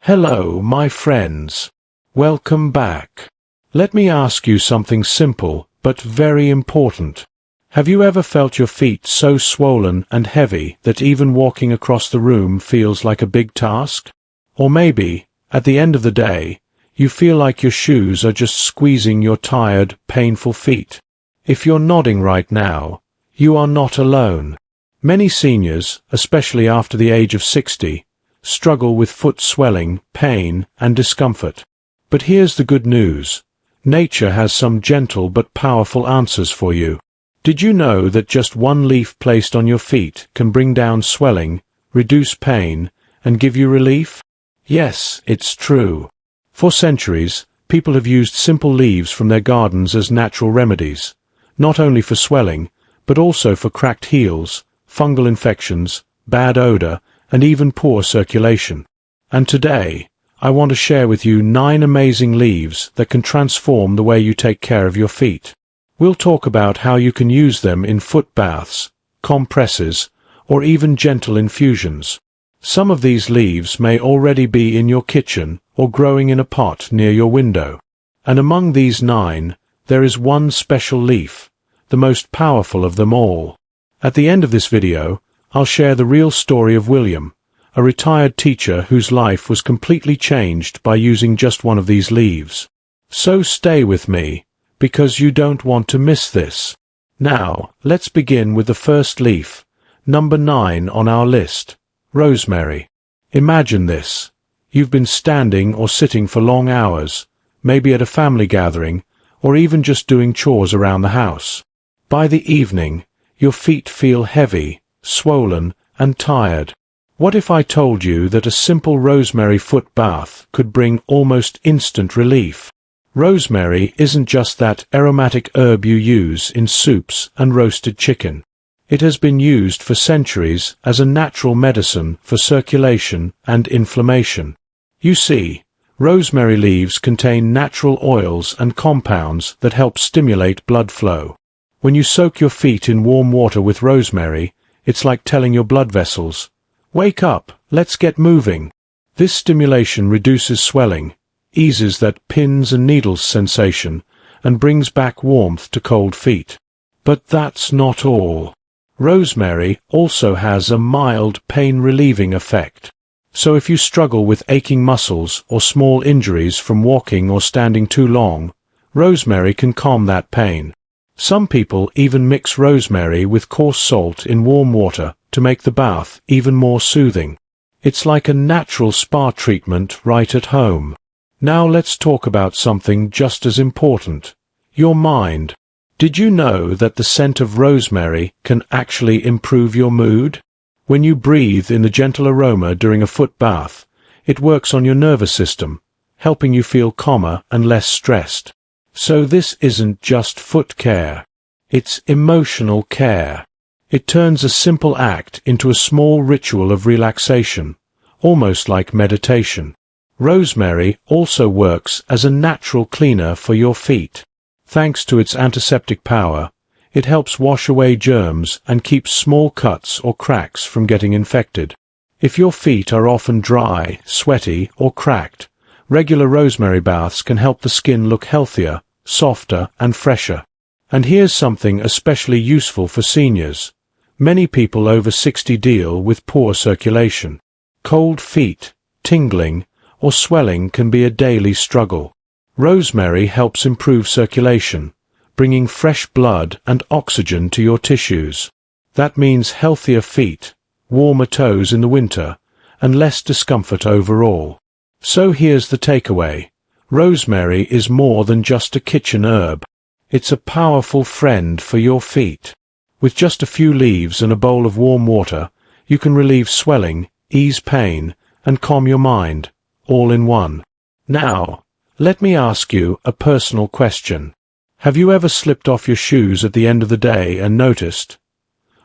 Hello, my friends. Welcome back. Let me ask you something simple, but very important. Have you ever felt your feet so swollen and heavy that even walking across the room feels like a big task? Or maybe, at the end of the day, you feel like your shoes are just squeezing your tired, painful feet. If you're nodding right now, you are not alone. Many seniors, especially after the age of 60, struggle with foot swelling, pain, and discomfort. But here's the good news. Nature has some gentle but powerful answers for you. Did you know that just one leaf placed on your feet can bring down swelling, reduce pain, and give you relief? Yes, it's true. For centuries, people have used simple leaves from their gardens as natural remedies, not only for swelling, but also for cracked heels, fungal infections, bad odor, and even poor circulation. And today, I want to share with you 9 amazing leaves that can transform the way you take care of your feet. We'll talk about how you can use them in foot baths, compresses, or even gentle infusions. Some of these leaves may already be in your kitchen or growing in a pot near your window. And among these 9, there is one special leaf, the most powerful of them all. At the end of this video, I'll share the real story of William, a retired teacher whose life was completely changed by using just one of these leaves. So stay with me, because you don't want to miss this. Now, let's begin with the first leaf, number 9 on our list, rosemary. Imagine this. You've been standing or sitting for long hours, maybe at a family gathering, or even just doing chores around the house. By the evening, your feet feel heavy, swollen, and tired. What if I told you that a simple rosemary foot bath could bring almost instant relief? Rosemary isn't just that aromatic herb you use in soups and roasted chicken. It has been used for centuries as a natural medicine for circulation and inflammation. You see, rosemary leaves contain natural oils and compounds that help stimulate blood flow. When you soak your feet in warm water with rosemary, it's like telling your blood vessels, "Wake up, let's get moving." This stimulation reduces swelling, eases that pins and needles sensation, and brings back warmth to cold feet. But that's not all. Rosemary also has a mild pain-relieving effect. So if you struggle with aching muscles or small injuries from walking or standing too long, rosemary can calm that pain. Some people even mix rosemary with coarse salt in warm water to make the bath even more soothing. It's like a natural spa treatment right at home. Now let's talk about something just as important, your mind. Did you know that the scent of rosemary can actually improve your mood? When you breathe in the gentle aroma during a foot bath, it works on your nervous system, helping you feel calmer and less stressed. So this isn't just foot care. It's emotional care. It turns a simple act into a small ritual of relaxation, almost like meditation. Rosemary also works as a natural cleaner for your feet. Thanks to its antiseptic power, it helps wash away germs and keeps small cuts or cracks from getting infected. If your feet are often dry, sweaty, or cracked, regular rosemary baths can help the skin look healthier, softer, and fresher. And here's something especially useful for seniors. Many people over 60 deal with poor circulation. Cold feet, tingling, or swelling can be a daily struggle. Rosemary helps improve circulation, bringing fresh blood and oxygen to your tissues. That means healthier feet, warmer toes in the winter, and less discomfort overall. So here's the takeaway. Rosemary is more than just a kitchen herb. It's a powerful friend for your feet. With just a few leaves and a bowl of warm water, you can relieve swelling, ease pain, and calm your mind, all in one. Now, let me ask you a personal question. Have you ever slipped off your shoes at the end of the day and noticed,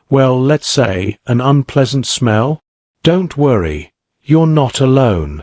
well, let's say, an unpleasant smell? Don't worry, you're not alone.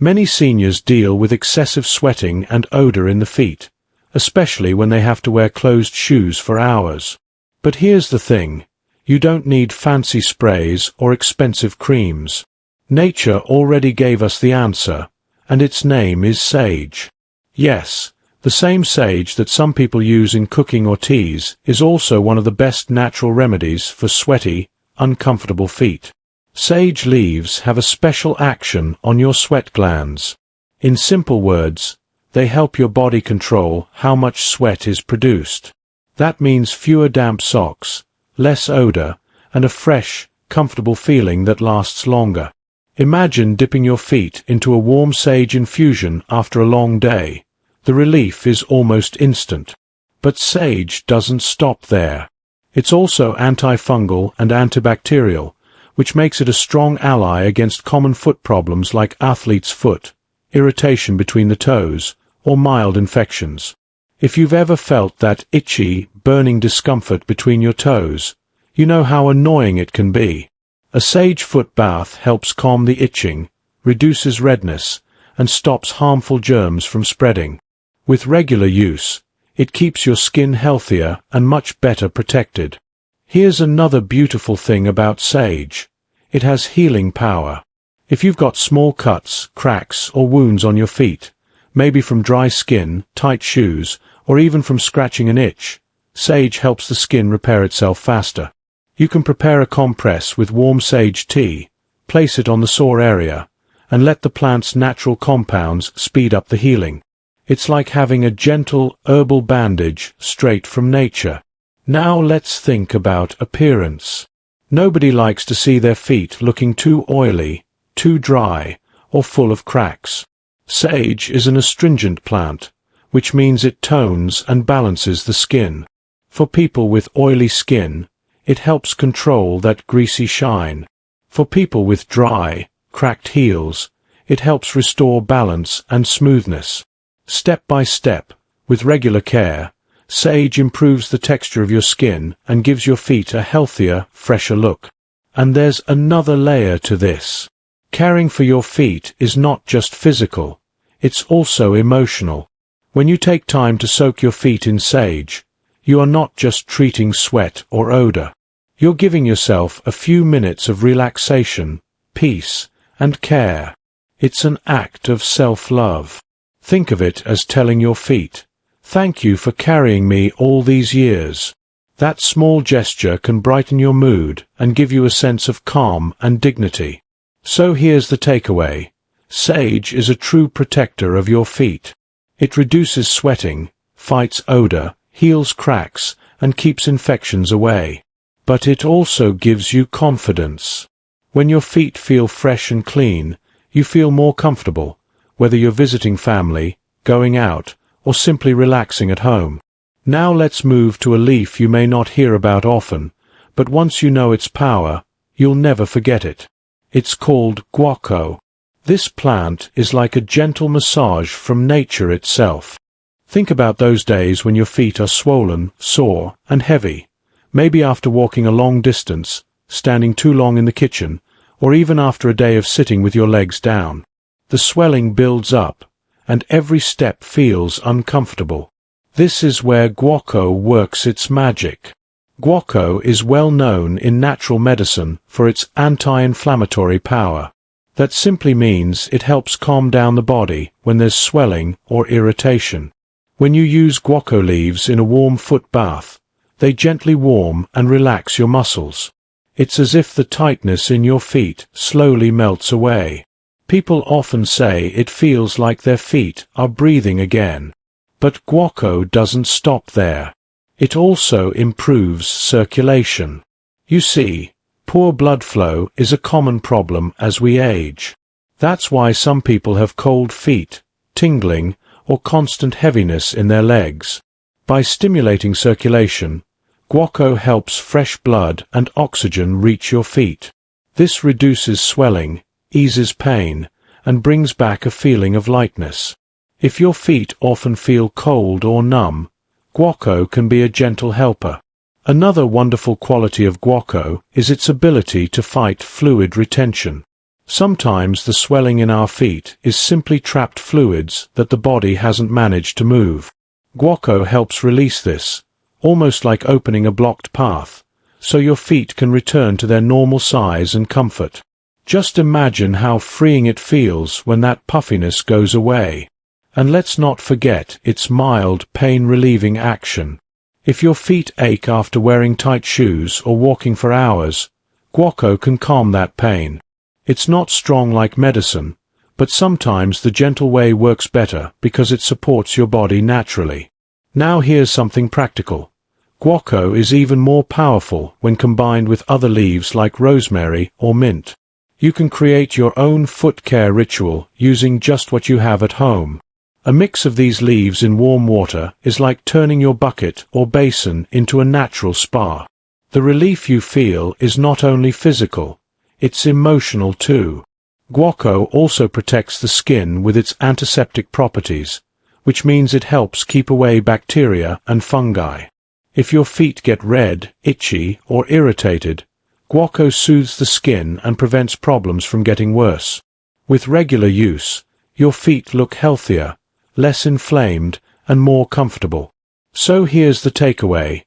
Many seniors deal with excessive sweating and odor in the feet, especially when they have to wear closed shoes for hours. But here's the thing, you don't need fancy sprays or expensive creams. Nature already gave us the answer, and its name is sage. Yes, the same sage that some people use in cooking or teas is also one of the best natural remedies for sweaty, uncomfortable feet. Sage leaves have a special action on your sweat glands. In simple words, they help your body control how much sweat is produced. That means fewer damp socks, less odor, and a fresh, comfortable feeling that lasts longer. Imagine dipping your feet into a warm sage infusion after a long day. The relief is almost instant. But sage doesn't stop there. It's also antifungal and antibacterial, which makes it a strong ally against common foot problems like athlete's foot, irritation between the toes, or mild infections. If you've ever felt that itchy, burning discomfort between your toes, you know how annoying it can be. A sage foot bath helps calm the itching, reduces redness, and stops harmful germs from spreading. With regular use, it keeps your skin healthier and much better protected. Here's another beautiful thing about sage. It has healing power. If you've got small cuts, cracks, or wounds on your feet, maybe from dry skin, tight shoes, or even from scratching an itch, sage helps the skin repair itself faster. You can prepare a compress with warm sage tea, place it on the sore area, and let the plant's natural compounds speed up the healing. It's like having a gentle, herbal bandage straight from nature. Now let's think about appearance. Nobody likes to see their feet looking too oily, too dry, or full of cracks. Sage is an astringent plant, which means it tones and balances the skin. For people with oily skin, it helps control that greasy shine. For people with dry, cracked heels, it helps restore balance and smoothness. Step by step, with regular care, sage improves the texture of your skin and gives your feet a healthier, fresher look. And there's another layer to this. Caring for your feet is not just physical, it's also emotional. When you take time to soak your feet in sage, you are not just treating sweat or odor. You're giving yourself a few minutes of relaxation, peace, and care. It's an act of self-love. Think of it as telling your feet, "Thank you for carrying me all these years." That small gesture can brighten your mood and give you a sense of calm and dignity. So here's the takeaway. Sage is a true protector of your feet. It reduces sweating, fights odor, heals cracks, and keeps infections away. But it also gives you confidence. When your feet feel fresh and clean, you feel more comfortable, whether you're visiting family, going out, or simply relaxing at home. Now let's move to a leaf you may not hear about often, but once you know its power, you'll never forget it. It's called Guaco. This plant is like a gentle massage from nature itself. Think about those days when your feet are swollen, sore, and heavy, maybe after walking a long distance, standing too long in the kitchen, or even after a day of sitting with your legs down. The swelling builds up, and every step feels uncomfortable. This is where Guaco works its magic. Guaco is well known in natural medicine for its anti-inflammatory power. That simply means it helps calm down the body when there's swelling or irritation. When you use Guaco leaves in a warm foot bath, they gently warm and relax your muscles. It's as if the tightness in your feet slowly melts away. People often say it feels like their feet are breathing again. But Guaco doesn't stop there. It also improves circulation. You see, poor blood flow is a common problem as we age. That's why some people have cold feet, tingling, or constant heaviness in their legs. By stimulating circulation, Guaco helps fresh blood and oxygen reach your feet. This reduces swelling, eases pain, and brings back a feeling of lightness. If your feet often feel cold or numb, Guaco can be a gentle helper. Another wonderful quality of Guaco is its ability to fight fluid retention. Sometimes the swelling in our feet is simply trapped fluids that the body hasn't managed to move. Guaco helps release this, almost like opening a blocked path, so your feet can return to their normal size and comfort. Just imagine how freeing it feels when that puffiness goes away. And let's not forget its mild, pain-relieving action. If your feet ache after wearing tight shoes or walking for hours, Guaco can calm that pain. It's not strong like medicine, but sometimes the gentle way works better because it supports your body naturally. Now here's something practical. Guaco is even more powerful when combined with other leaves like rosemary or mint. You can create your own foot care ritual using just what you have at home. A mix of these leaves in warm water is like turning your bucket or basin into a natural spa. The relief you feel is not only physical, it's emotional too. Guaco also protects the skin with its antiseptic properties, which means it helps keep away bacteria and fungi. If your feet get red, itchy, or irritated, Guaco soothes the skin and prevents problems from getting worse. With regular use, your feet look healthier, less inflamed, and more comfortable. So here's the takeaway.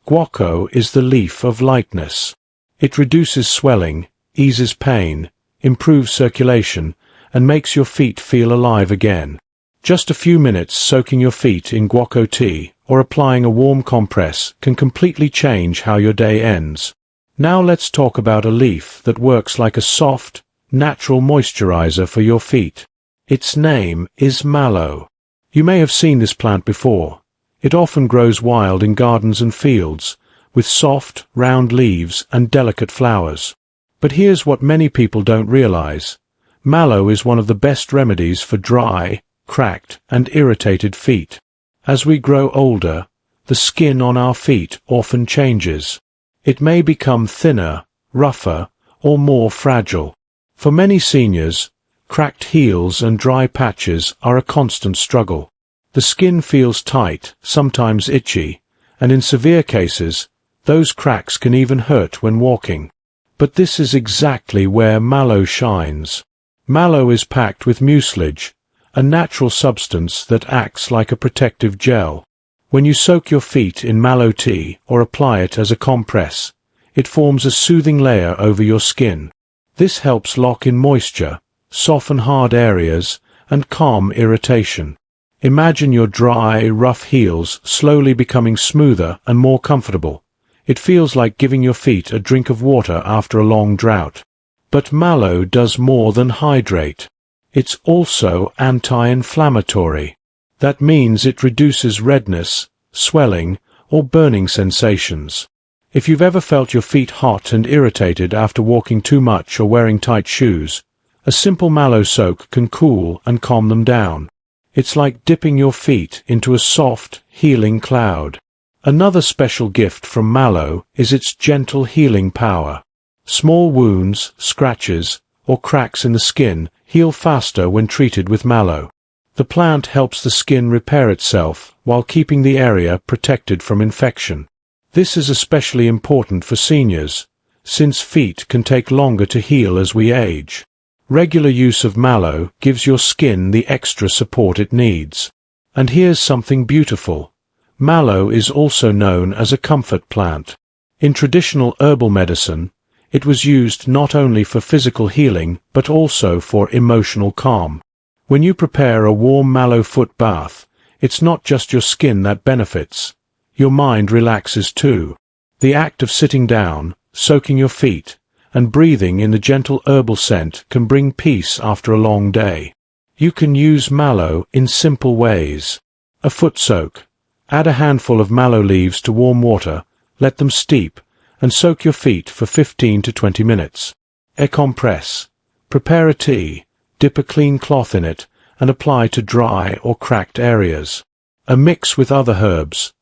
Guaco is the leaf of lightness. It reduces swelling, eases pain, improves circulation, and makes your feet feel alive again. Just a few minutes soaking your feet in Guaco tea or applying a warm compress can completely change how your day ends. Now let's talk about a leaf that works like a soft, natural moisturizer for your feet. Its name is mallow. You may have seen this plant before. It often grows wild in gardens and fields, with soft, round leaves and delicate flowers. But here's what many people don't realize. Mallow is one of the best remedies for dry, cracked, and irritated feet. As we grow older, the skin on our feet often changes. It may become thinner, rougher, or more fragile. For many seniors, cracked heels and dry patches are a constant struggle. The skin feels tight, sometimes itchy, and in severe cases, those cracks can even hurt when walking. But this is exactly where mallow shines. Mallow is packed with mucilage, a natural substance that acts like a protective gel. When you soak your feet in mallow tea or apply it as a compress, it forms a soothing layer over your skin. This helps lock in moisture, soften hard areas, and calm irritation. Imagine your dry, rough heels slowly becoming smoother and more comfortable. It feels like giving your feet a drink of water after a long drought. But mallow does more than hydrate. It's also anti-inflammatory. That means it reduces redness, swelling, or burning sensations. If you've ever felt your feet hot and irritated after walking too much or wearing tight shoes, a simple mallow soak can cool and calm them down. It's like dipping your feet into a soft, healing cloud. Another special gift from mallow is its gentle healing power. Small wounds, scratches, or cracks in the skin heal faster when treated with mallow. The plant helps the skin repair itself while keeping the area protected from infection. This is especially important for seniors, since feet can take longer to heal as we age. Regular use of mallow gives your skin the extra support it needs. And here's something beautiful. Mallow is also known as a comfort plant. In traditional herbal medicine, it was used not only for physical healing but also for emotional calm. When you prepare a warm mallow foot bath, it's not just your skin that benefits. Your mind relaxes too. The act of sitting down, soaking your feet, and breathing in the gentle herbal scent can bring peace after a long day. You can use mallow in simple ways. A foot soak. Add a handful of mallow leaves to warm water, let them steep, and soak your feet for 15 to 20 minutes. A compress. Prepare a tea, dip a clean cloth in it, and apply to dry or cracked areas. A mix with other herbs.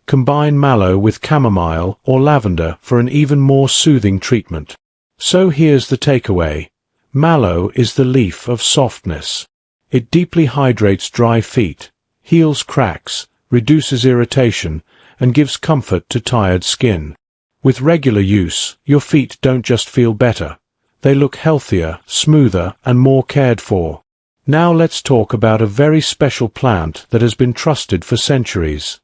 Combine mallow with chamomile or lavender for an even more soothing treatment. So here's the takeaway. Mallow is the leaf of softness. It deeply hydrates dry feet, heals cracks, reduces irritation, and gives comfort to tired skin. With regular use, your feet don't just feel better. They look healthier, smoother, and more cared for. Now let's talk about a very special plant that has been trusted for centuries.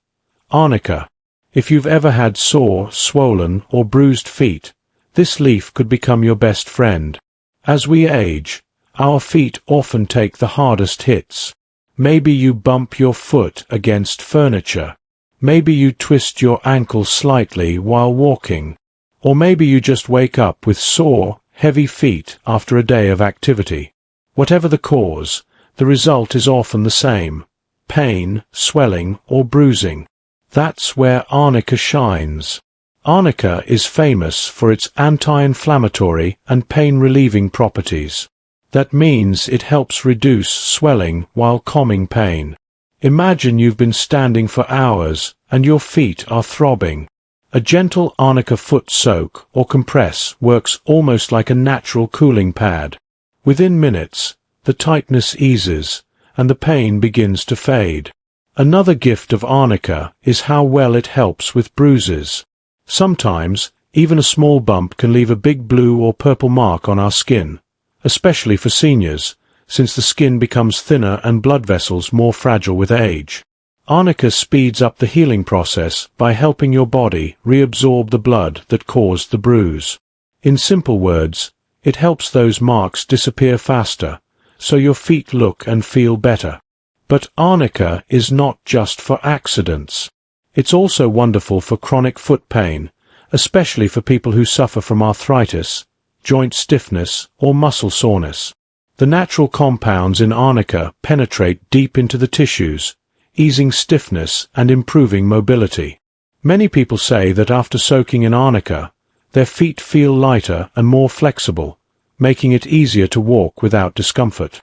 Arnica. If you've ever had sore, swollen, or bruised feet, this leaf could become your best friend. As we age, our feet often take the hardest hits. Maybe you bump your foot against furniture. Maybe you twist your ankle slightly while walking. Or maybe you just wake up with sore, heavy feet after a day of activity. Whatever the cause, the result is often the same: pain, swelling, or bruising. That's where Arnica shines. Arnica is famous for its anti-inflammatory and pain-relieving properties. That means it helps reduce swelling while calming pain. Imagine you've been standing for hours and your feet are throbbing. A gentle Arnica foot soak or compress works almost like a natural cooling pad. Within minutes, the tightness eases and the pain begins to fade. Another gift of Arnica is how well it helps with bruises. Sometimes, even a small bump can leave a big blue or purple mark on our skin, especially for seniors, since the skin becomes thinner and blood vessels more fragile with age. Arnica speeds up the healing process by helping your body reabsorb the blood that caused the bruise. In simple words, it helps those marks disappear faster, so your feet look and feel better. But Arnica is not just for accidents. It's also wonderful for chronic foot pain, especially for people who suffer from arthritis, joint stiffness, or muscle soreness. The natural compounds in Arnica penetrate deep into the tissues, easing stiffness and improving mobility. Many people say that after soaking in Arnica, their feet feel lighter and more flexible, making it easier to walk without discomfort.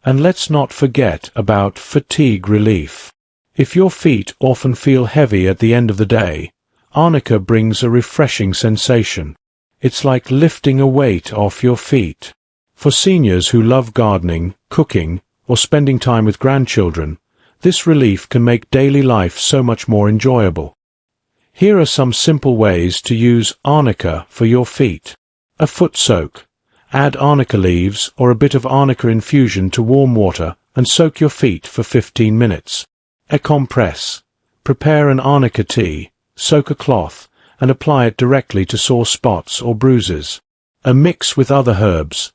And let's not forget about fatigue relief. If your feet often feel heavy at the end of the day, Arnica brings a refreshing sensation. It's like lifting a weight off your feet. For seniors who love gardening, cooking, or spending time with grandchildren, this relief can make daily life so much more enjoyable. Here are some simple ways to use Arnica for your feet. A foot soak. Add Arnica leaves or a bit of Arnica infusion to warm water and soak your feet for 15 minutes. A compress. Prepare an Arnica tea, soak a cloth, and apply it directly to sore spots or bruises. A mix with other herbs.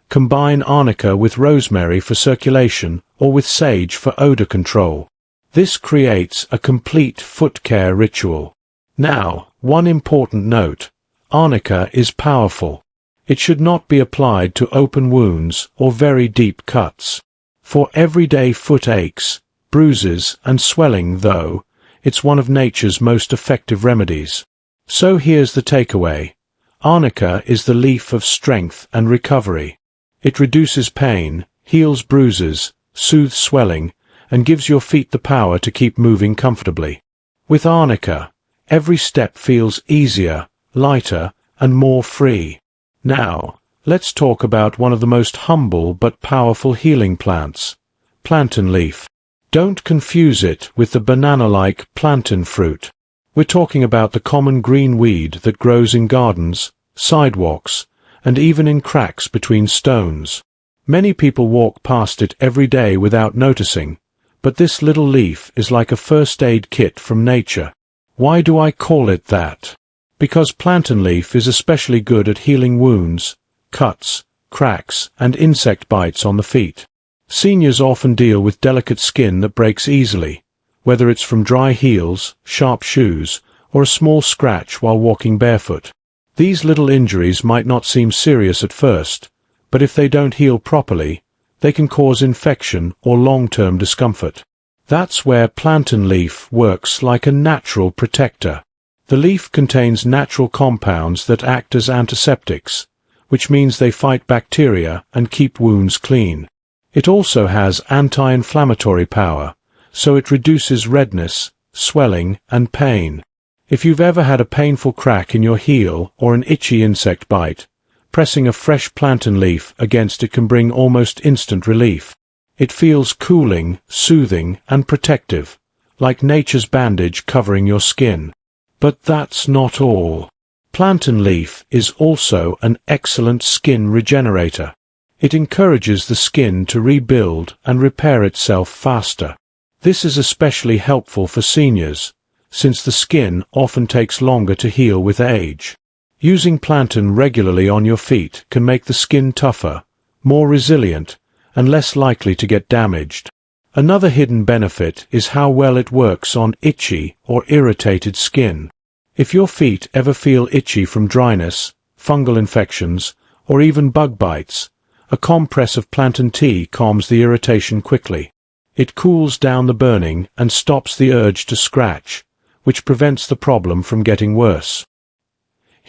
Combine Arnica with rosemary for circulation or with sage for odor control. This creates a complete foot care ritual. Now, one important note. Arnica is powerful. It should not be applied to open wounds or very deep cuts. For everyday foot aches, bruises, and swelling, though, it's one of nature's most effective remedies. So here's the takeaway. Arnica is the leaf of strength and recovery. It reduces pain, heals bruises, soothes swelling, and gives your feet the power to keep moving comfortably. With Arnica, every step feels easier, lighter, and more free. Now, let's talk about one of the most humble but powerful healing plants, plantain leaf. Don't confuse it with the banana-like plantain fruit. We're talking about the common green weed that grows in gardens, sidewalks, and even in cracks between stones. Many people walk past it every day without noticing, but this little leaf is like a first aid kit from nature. Why do I call it that? Because plantain leaf is especially good at healing wounds, cuts, cracks, and insect bites on the feet. Seniors often deal with delicate skin that breaks easily, whether it's from dry heels, sharp shoes, or a small scratch while walking barefoot. These little injuries might not seem serious at first, but if they don't heal properly, they can cause infection or long-term discomfort. That's where plantain leaf works like a natural protector. The leaf contains natural compounds that act as antiseptics, which means they fight bacteria and keep wounds clean. It also has anti-inflammatory power, so it reduces redness, swelling, and pain. If you've ever had a painful crack in your heel or an itchy insect bite, pressing a fresh plantain leaf against it can bring almost instant relief. It feels cooling, soothing, and protective, like nature's bandage covering your skin. But that's not all. Plantain leaf is also an excellent skin regenerator. It encourages the skin to rebuild and repair itself faster. This is especially helpful for seniors, since the skin often takes longer to heal with age. Using Plantain regularly on your feet can make the skin tougher, more resilient, and less likely to get damaged. Another hidden benefit is how well it works on itchy or irritated skin. If your feet ever feel itchy from dryness, fungal infections, or even bug bites, a compress of plantain tea calms the irritation quickly. It cools down the burning and stops the urge to scratch, which prevents the problem from getting worse.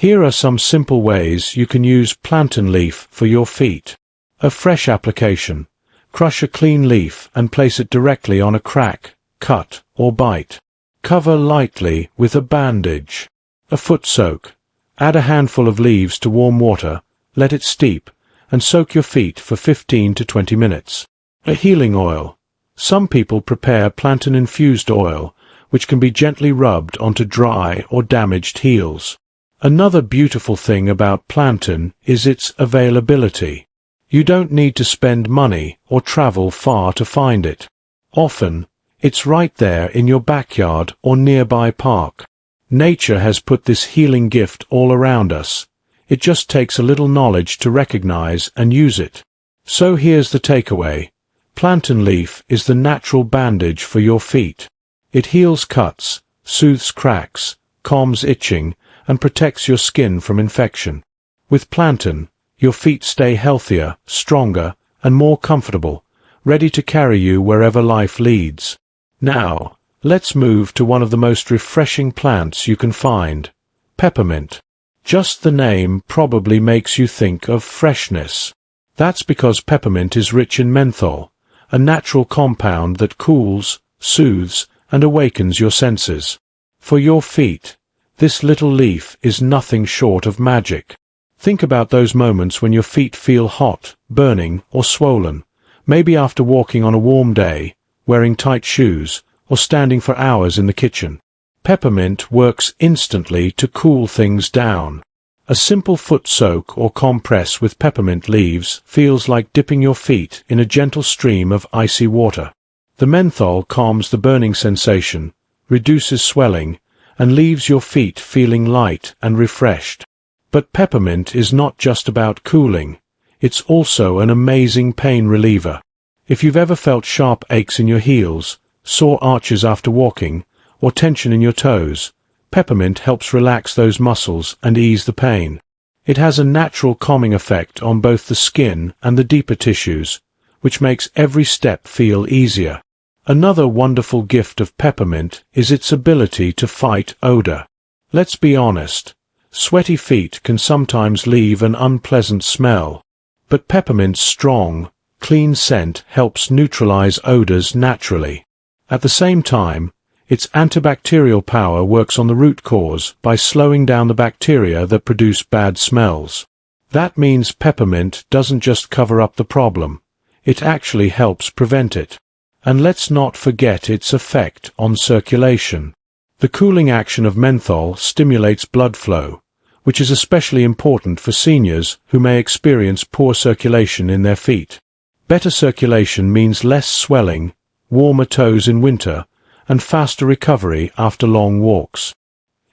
Here are some simple ways you can use plantain leaf for your feet. A fresh application. Crush a clean leaf and place it directly on a crack, cut, or bite. Cover lightly with a bandage. A foot soak. Add a handful of leaves to warm water, let it steep, and soak your feet for 15 to 20 minutes. A healing oil. Some people prepare plantain-infused oil, which can be gently rubbed onto dry or damaged heels. Another beautiful thing about plantain is its availability. You don't need to spend money or travel far to find it. Often, it's right there in your backyard or nearby park. Nature has put this healing gift all around us. It just takes a little knowledge to recognize and use it. So here's the takeaway. Plantain leaf is the natural bandage for your feet. It heals cuts, soothes cracks, calms itching, and protects your skin from infection. With plantain, your feet stay healthier, stronger, and more comfortable, ready to carry you wherever life leads. Now, let's move to one of the most refreshing plants you can find, peppermint. Just the name probably makes you think of freshness. That's because peppermint is rich in menthol, a natural compound that cools, soothes, and awakens your senses. For your feet, this little leaf is nothing short of magic. Think about those moments when your feet feel hot, burning, or swollen, maybe after walking on a warm day, wearing tight shoes, or standing for hours in the kitchen. Peppermint works instantly to cool things down. A simple foot soak or compress with peppermint leaves feels like dipping your feet in a gentle stream of icy water. The menthol calms the burning sensation, reduces swelling, and leaves your feet feeling light and refreshed. But peppermint is not just about cooling. It's also an amazing pain reliever. If you've ever felt sharp aches in your heels, sore arches after walking, or tension in your toes, peppermint helps relax those muscles and ease the pain. It has a natural calming effect on both the skin and the deeper tissues, which makes every step feel easier. Another wonderful gift of peppermint is its ability to fight odor. Let's be honest, sweaty feet can sometimes leave an unpleasant smell, but peppermint's strong, clean scent helps neutralize odors naturally. At the same time, its antibacterial power works on the root cause by slowing down the bacteria that produce bad smells. That means peppermint doesn't just cover up the problem, it actually helps prevent it. And let's not forget its effect on circulation. The cooling action of menthol stimulates blood flow, which is especially important for seniors who may experience poor circulation in their feet. Better circulation means less swelling, warmer toes in winter, and faster recovery after long walks.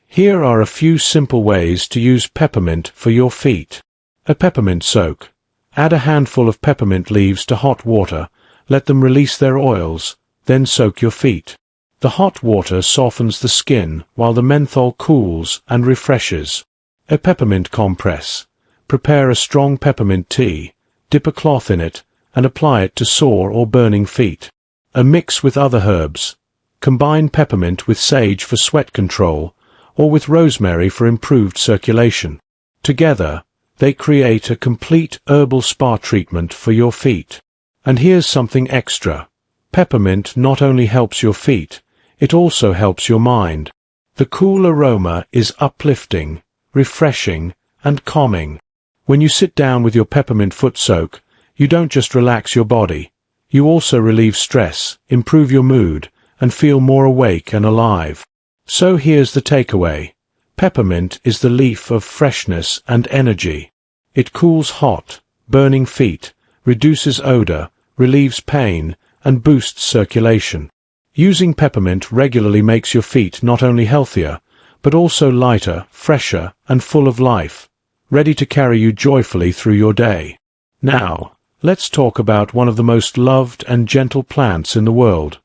Here are a few simple ways to use peppermint for your feet. A peppermint soak. Add a handful of peppermint leaves to hot water, let them release their oils, then soak your feet. The hot water softens the skin while the menthol cools and refreshes. A peppermint compress. Prepare a strong peppermint tea, dip a cloth in it, and apply it to sore or burning feet. A mix with other herbs. Combine peppermint with sage for sweat control, or with rosemary for improved circulation. Together, they create a complete herbal spa treatment for your feet. And here's something extra. Peppermint not only helps your feet, it also helps your mind. The cool aroma is uplifting, refreshing, and calming. When you sit down with your peppermint foot soak, you don't just relax your body, you also relieve stress, improve your mood, and feel more awake and alive. So here's the takeaway. Peppermint is the leaf of freshness and energy. It cools hot, burning feet, reduces odor, relieves pain, and boosts circulation. Using peppermint regularly makes your feet not only healthier, but also lighter, fresher, and full of life, ready to carry you joyfully through your day. Now, let's talk about one of the most loved and gentle plants in the world,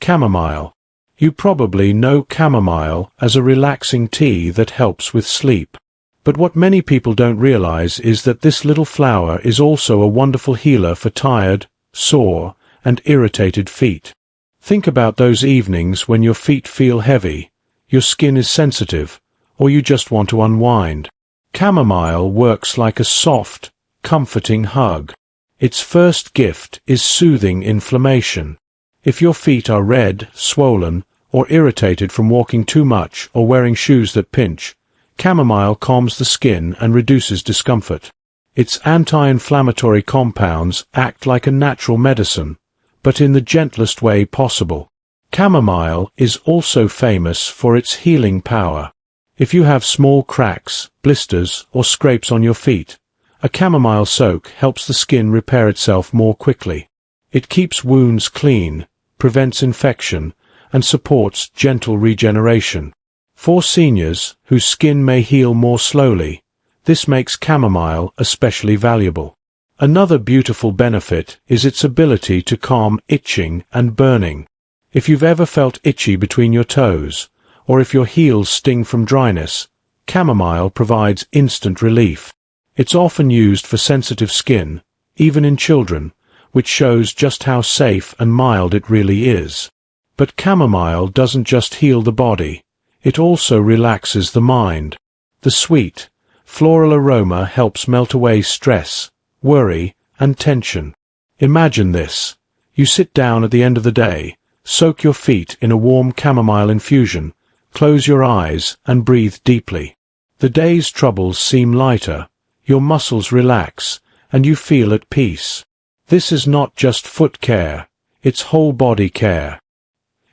chamomile. You probably know chamomile as a relaxing tea that helps with sleep. But what many people don't realize is that this little flower is also a wonderful healer for tired, sore, and irritated feet. Think about those evenings when your feet feel heavy, your skin is sensitive, or you just want to unwind. Chamomile works like a soft, comforting hug. Its first gift is soothing inflammation. If your feet are red, swollen, or irritated from walking too much or wearing shoes that pinch, chamomile calms the skin and reduces discomfort. Its anti-inflammatory compounds act like a natural medicine, but in the gentlest way possible. Chamomile is also famous for its healing power. If you have small cracks, blisters, or scrapes on your feet, a chamomile soak helps the skin repair itself more quickly. It keeps wounds clean, prevents infection, and supports gentle regeneration. For seniors, whose skin may heal more slowly, this makes chamomile especially valuable. Another beautiful benefit is its ability to calm itching and burning. If you've ever felt itchy between your toes, or if your heels sting from dryness, chamomile provides instant relief. It's often used for sensitive skin, even in children, which shows just how safe and mild it really is. But chamomile doesn't just heal the body. It also relaxes the mind. The sweet, floral aroma helps melt away stress, worry, and tension. Imagine this. You sit down at the end of the day, soak your feet in a warm chamomile infusion, close your eyes, and breathe deeply. The day's troubles seem lighter, your muscles relax, and you feel at peace. This is not just foot care, it's whole body care.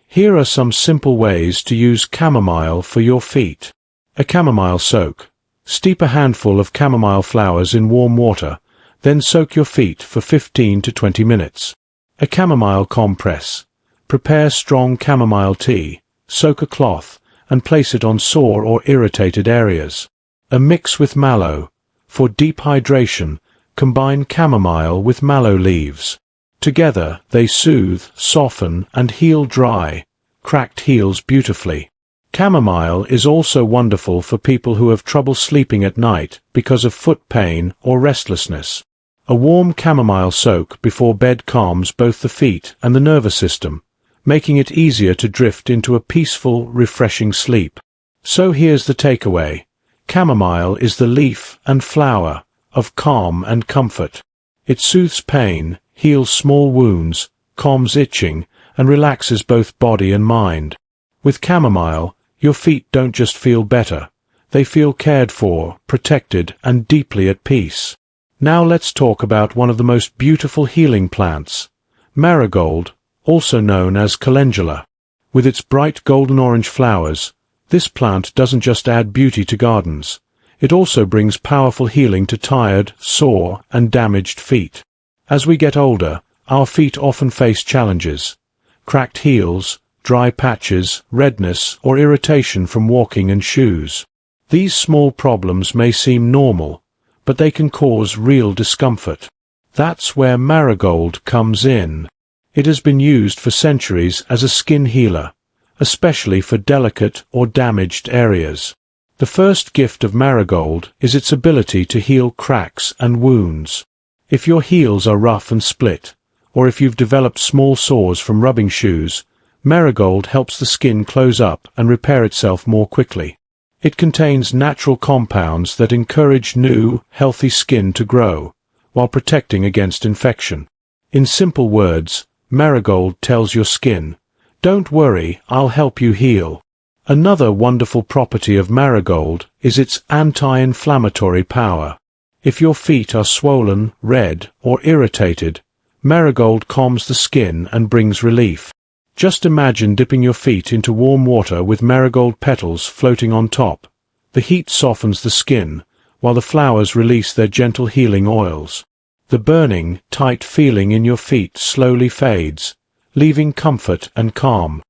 Here are some simple ways to use chamomile for your feet. A chamomile soak. Steep a handful of chamomile flowers in warm water, then soak your feet for 15 to 20 minutes. A chamomile compress. Prepare strong chamomile tea, soak a cloth, and place it on sore or irritated areas. A mix with mallow. For deep hydration, combine chamomile with mallow leaves. Together, they soothe, soften, and heal dry, cracked heels beautifully. Chamomile is also wonderful for people who have trouble sleeping at night because of foot pain or restlessness. A warm chamomile soak before bed calms both the feet and the nervous system, making it easier to drift into a peaceful, refreshing sleep. So here's the takeaway. Chamomile is the leaf and flower of calm and comfort. It soothes pain, heals small wounds, calms itching, and relaxes both body and mind. With chamomile, your feet don't just feel better. They feel cared for, protected, and deeply at peace. Now let's talk about one of the most beautiful healing plants, marigold, also known as calendula. With its bright golden-orange flowers, this plant doesn't just add beauty to gardens. It also brings powerful healing to tired, sore, and damaged feet. As we get older, our feet often face challenges. Cracked heels, dry patches, redness, or irritation from walking in shoes. These small problems may seem normal, but they can cause real discomfort. That's where marigold comes in. It has been used for centuries as a skin healer, especially for delicate or damaged areas. The first gift of marigold is its ability to heal cracks and wounds. If your heels are rough and split, or if you've developed small sores from rubbing shoes, marigold helps the skin close up and repair itself more quickly. It contains natural compounds that encourage new, healthy skin to grow, while protecting against infection. In simple words, marigold tells your skin, "Don't worry, I'll help you heal." Another wonderful property of marigold is its anti-inflammatory power. If your feet are swollen, red, or irritated, marigold calms the skin and brings relief. Just imagine dipping your feet into warm water with marigold petals floating on top. The heat softens the skin, while the flowers release their gentle healing oils. The burning, tight feeling in your feet slowly fades, leaving comfort and calm.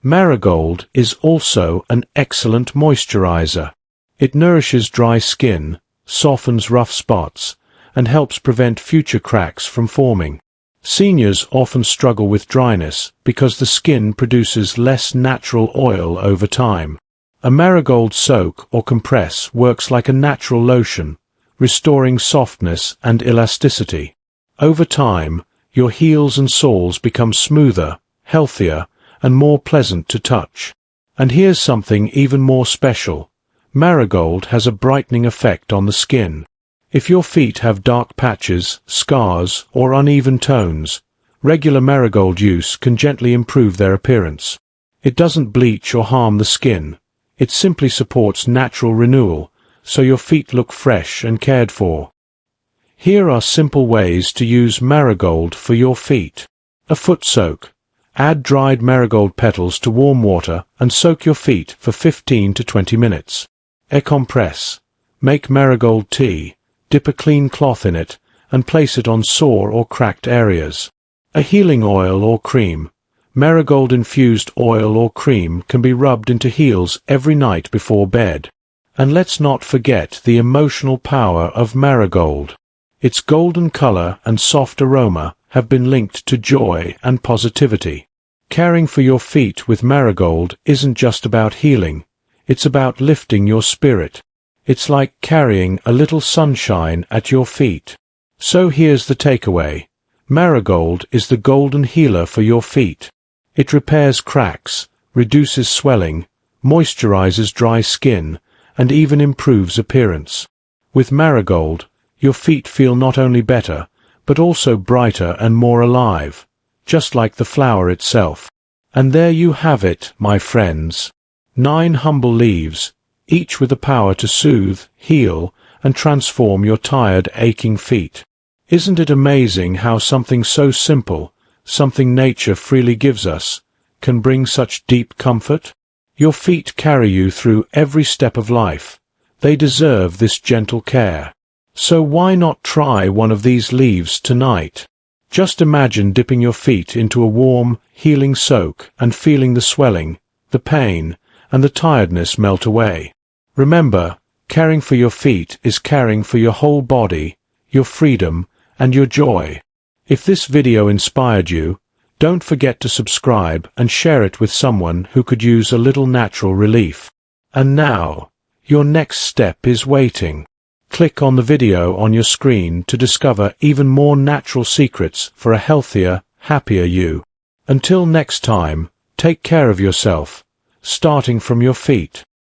Marigold is also an excellent moisturizer. It nourishes dry skin, softens rough spots, and helps prevent future cracks from forming. Seniors often struggle with dryness because the skin produces less natural oil over time. A marigold soak or compress works like a natural lotion, restoring softness and elasticity. Over time, your heels and soles become smoother, healthier, and more pleasant to touch. And here's something even more special. Marigold has a brightening effect on the skin. If your feet have dark patches, scars, or uneven tones, regular marigold use can gently improve their appearance. It doesn't bleach or harm the skin. It simply supports natural renewal, so your feet look fresh and cared for. Here are simple ways to use marigold for your feet. A foot soak. Add dried marigold petals to warm water and soak your feet for 15 to 20 minutes. A compress. Make marigold tea, dip a clean cloth in it, and place it on sore or cracked areas. A healing oil or cream. Marigold-infused oil or cream can be rubbed into heels every night before bed. And let's not forget the emotional power of marigold. Its golden color and soft aroma have been linked to joy and positivity. Caring for your feet with marigold isn't just about healing, it's about lifting your spirit. It's like carrying a little sunshine at your feet. So here's the takeaway. Marigold is the golden healer for your feet. It repairs cracks, reduces swelling, moisturizes dry skin, and even improves appearance. With marigold, your feet feel not only better, but also brighter and more alive, just like the flower itself. And there you have it, my friends. 9 humble leaves, each with the power to soothe, heal, and transform your tired, aching feet. Isn't it amazing how something so simple, something nature freely gives us, can bring such deep comfort? Your feet carry you through every step of life. They deserve this gentle care. So why not try one of these leaves tonight? Just imagine dipping your feet into a warm, healing soak and feeling the swelling, the pain, and the tiredness melt away. Remember, caring for your feet is caring for your whole body, your freedom, and your joy. If this video inspired you, don't forget to subscribe and share it with someone who could use a little natural relief. And now, your next step is waiting. Click on the video on your screen to discover even more natural secrets for a healthier, happier you. Until next time, take care of yourself, starting from your feet.